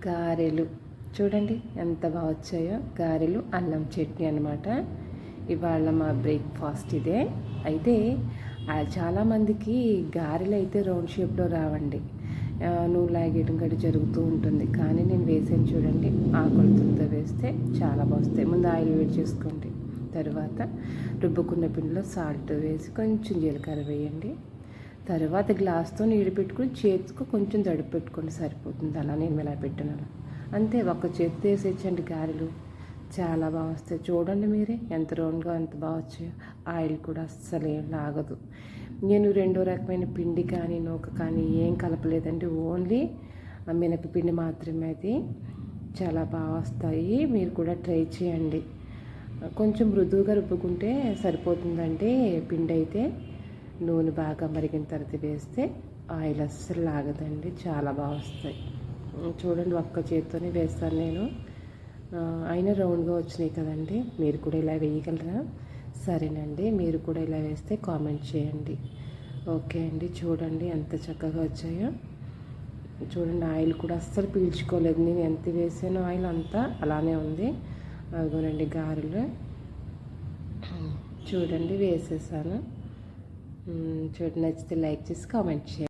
గారెలు చూడండి ఎంత బాగా వచ్చాయో. గారెలు అల్లం చట్నీ అనమాట. ఇవాళ మా బ్రేక్ఫాస్ట్ ఇదే. అయితే చాలామందికి గారెలు అయితే రౌండ్ షేప్లో రావండి, నువ్వు లాగేయడం గడి జరుగుతూ ఉంటుంది. కానీ నేను వేసాను చూడండి, ఆకులతో వేస్తే చాలా బాగుస్తాయి. ముందు ఆయిల్ వేడి చేసుకోండి, తర్వాత రుబ్బుకున్న పిండిలో సాల్ట్ వేసి కొంచెం జీలకర్ర వేయండి. తర్వాత గ్లాస్తో నీళ్ళు పెట్టుకుని చేతికి కొంచెం తడుపు పెట్టుకోండి, సరిపోతుంది. అలా నేను ఇలా పెట్టినాను అంతే. ఒక్క చేతితో వేసేచ్చండి గారెలు, చాలా బాగా వస్తాయి. చూడండి మీరే ఎంత రౌండ్గా ఎంత బాగా వచ్చాయో. ఆయిల్ కూడా అస్సలు ఏం లాగదు. నేను రెండో రకమైన పిండి కానీ నూక కానీ ఏం కలపలేదండి, ఓన్లీ మినపపిండి మాత్రమే. అది చాలా బాగా వస్తాయి. మీరు కూడా ట్రై చేయండి. కొంచెం మృదువుగా రుబ్బుకుంటే సరిపోతుందండి పిండి అయితే. నూనె బాగా మరిగిన తర్వాత వేస్తే ఆయిల్ అస్సలు లాగదండి, చాలా బాగా వస్తాయి. చూడండి ఒక్క చేత్తోనే వేస్తాను నేను, అయినా రౌండ్గా వచ్చినాయి కదండి. మీరు కూడా ఇలా వేయగలరా? సరేనండి, మీరు కూడా ఇలా వేస్తే కామెంట్ చేయండి. ఓకే అండి, చూడండి ఎంత చక్కగా వచ్చాయో. చూడండి ఆయిల్ కూడా అస్సలు పీల్చుకోలేదు. నేను ఎంత వేసానో ఆయిల్ అంతా అలానే ఉంది. అదిగోనండి గారెలు చూడండి వేసేసాను. చూడండి, నచ్చితే లైక్ చేసి కామెంట్ చేయండి.